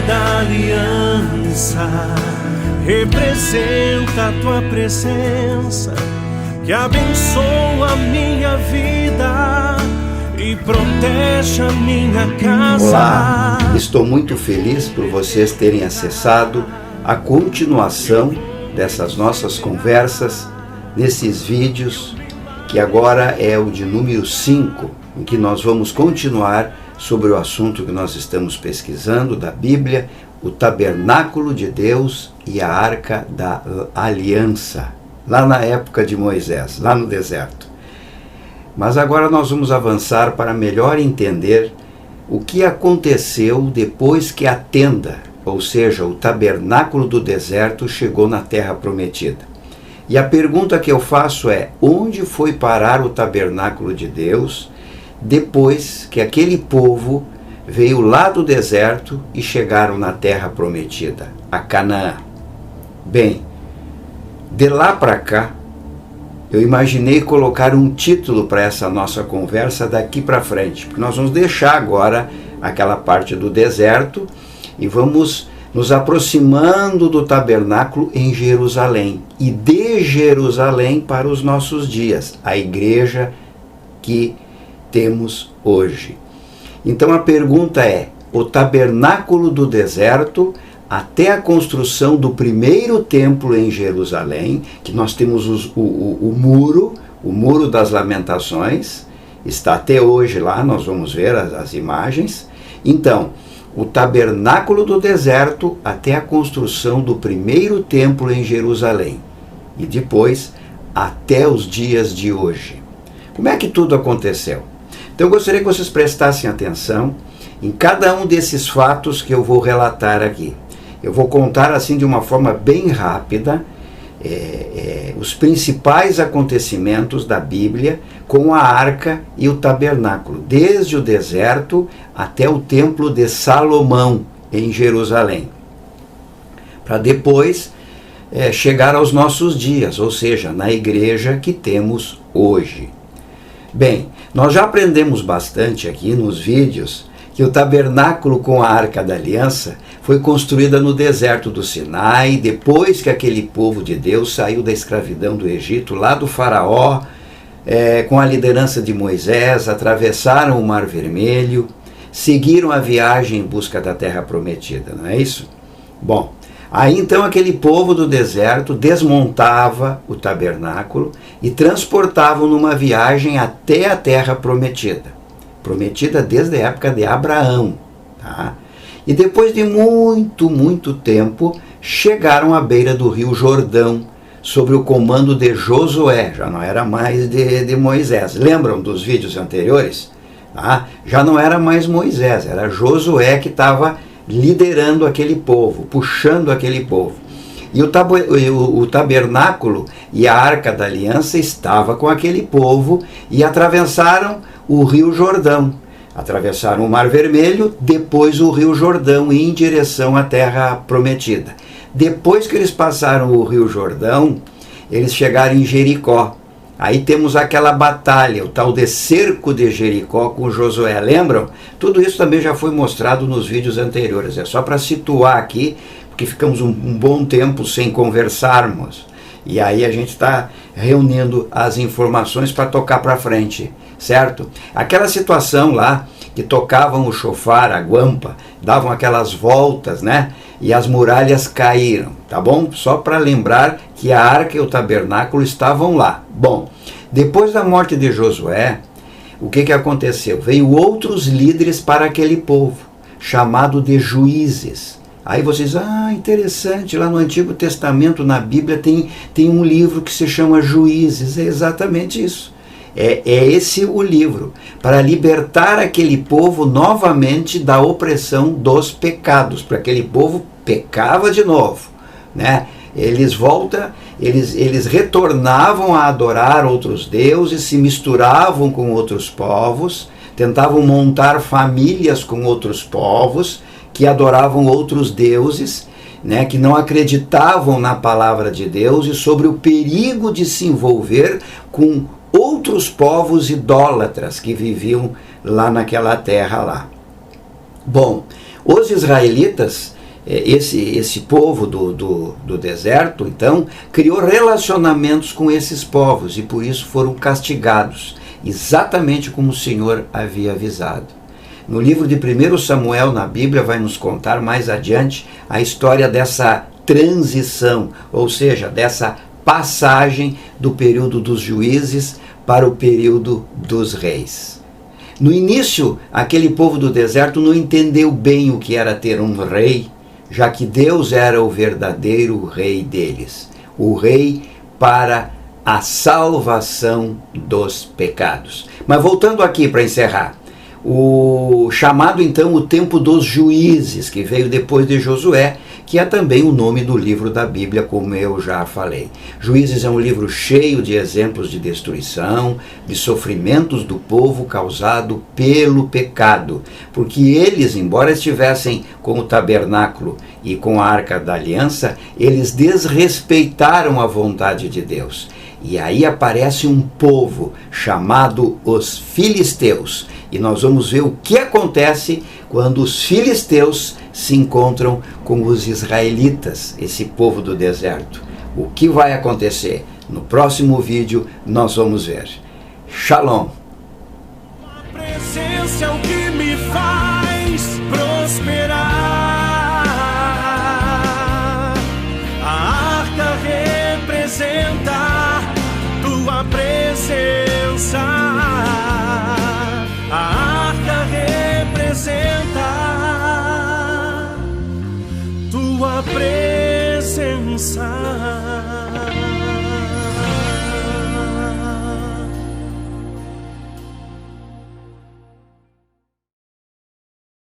da aliança representa a tua presença, que abençoa a minha vida e protege a minha casa. Olá, estou muito feliz por vocês terem acessado a continuação dessas nossas conversas, nesses vídeos, que agora é o de número 5, em que nós vamos continuar sobre o assunto que nós estamos pesquisando da Bíblia, o tabernáculo de Deus e a arca da aliança, lá na época de Moisés, lá no deserto. Mas agora nós vamos avançar para melhor entender o que aconteceu depois que a tenda, ou seja, o tabernáculo do deserto, chegou na terra prometida. E a pergunta que eu faço é: onde foi parar o tabernáculo de Deus depois que aquele povo veio lá do deserto e chegaram na terra prometida, a Canaã? Bem, de lá para cá, eu imaginei colocar um título para essa nossa conversa daqui para frente, porque nós vamos deixar agora aquela parte do deserto e vamos nos aproximando do tabernáculo em Jerusalém, e de Jerusalém para os nossos dias, a igreja que temos hoje. Então a pergunta é: o tabernáculo do deserto até a construção do primeiro templo em Jerusalém, que nós temos o muro das lamentações, está até hoje lá, nós vamos ver as imagens. Então, o tabernáculo do deserto até a construção do primeiro templo em Jerusalém, e depois até os dias de hoje. Como é que tudo aconteceu? Então eu gostaria que vocês prestassem atenção em cada um desses fatos que eu vou relatar aqui. Eu vou contar assim de uma forma bem rápida os principais acontecimentos da Bíblia com a arca e o tabernáculo, desde o deserto até o templo de Salomão em Jerusalém, para depois chegar aos nossos dias, ou seja, na igreja que temos hoje. Bem, nós já aprendemos bastante aqui nos vídeos que o tabernáculo com a arca da aliança foi construída no deserto do Sinai, depois que aquele povo de Deus saiu da escravidão do Egito, lá do faraó, com a liderança de Moisés, atravessaram o Mar Vermelho, seguiram a viagem em busca da terra prometida, não é isso? Bom, aí então aquele povo do deserto desmontava o tabernáculo e transportavam numa viagem até a terra prometida desde a época de Abraão, tá? E depois de muito tempo, chegaram à beira do rio Jordão, sob o comando de Josué, já não era mais de Moisés. Lembram dos vídeos anteriores? Tá? Já não era mais Moisés, era Josué que estava liderando aquele povo, puxando aquele povo. E o tabernáculo e a arca da aliança estava com aquele povo e atravessaram o rio Jordão. Atravessaram o Mar Vermelho, depois o rio Jordão, em direção à terra prometida. Depois que eles passaram o rio Jordão, eles chegaram em Jericó. Aí temos aquela batalha, o tal de cerco de Jericó com Josué, lembram? Tudo isso também já foi mostrado nos vídeos anteriores, é só para situar aqui, porque ficamos um bom tempo sem conversarmos. E aí a gente está reunindo as informações para tocar para frente, certo? Aquela situação lá, que tocavam o chofar, a guampa, davam aquelas voltas, né? E as muralhas caíram, tá bom? Só para lembrar que a arca e o tabernáculo estavam lá. Bom, depois da morte de Josué, o que aconteceu? Veio outros líderes para aquele povo, chamado de juízes. Aí vocês, interessante, lá no Antigo Testamento, na Bíblia, tem um livro que se chama Juízes. É exatamente isso. É esse o livro, para libertar aquele povo novamente da opressão dos pecados, para aquele povo pecava de novo, né? Eles retornavam a adorar outros deuses, se misturavam com outros povos, tentavam montar famílias com outros povos, que adoravam outros deuses, né, que não acreditavam na palavra de Deus e sobre o perigo de se envolver com outros povos idólatras que viviam lá naquela terra lá. Bom, os israelitas esse povo do deserto, então, criou relacionamentos com esses povos e por isso foram castigados, exatamente como o Senhor havia avisado. No livro de 1 Samuel, na Bíblia, vai nos contar mais adiante a história dessa transição, ou seja, dessa passagem do período dos juízes para o período dos reis. No início, aquele povo do deserto não entendeu bem o que era ter um rei, já que Deus era o verdadeiro rei deles, o rei para a salvação dos pecados. Mas voltando aqui para encerrar, o chamado então o tempo dos juízes, que veio depois de Josué, que é também o nome do livro da Bíblia, como eu já falei. Juízes é um livro cheio de exemplos de destruição, de sofrimentos do povo causado pelo pecado, porque eles, embora estivessem com o tabernáculo e com a arca da aliança, eles desrespeitaram a vontade de Deus. E aí aparece um povo chamado os filisteus. E nós vamos ver o que acontece quando os filisteus se encontram com os israelitas, esse povo do deserto. O que vai acontecer? No próximo vídeo nós vamos ver. Shalom! A presença é o que me faz prosperar. A arca representa tua presença. A arca representa tua presença.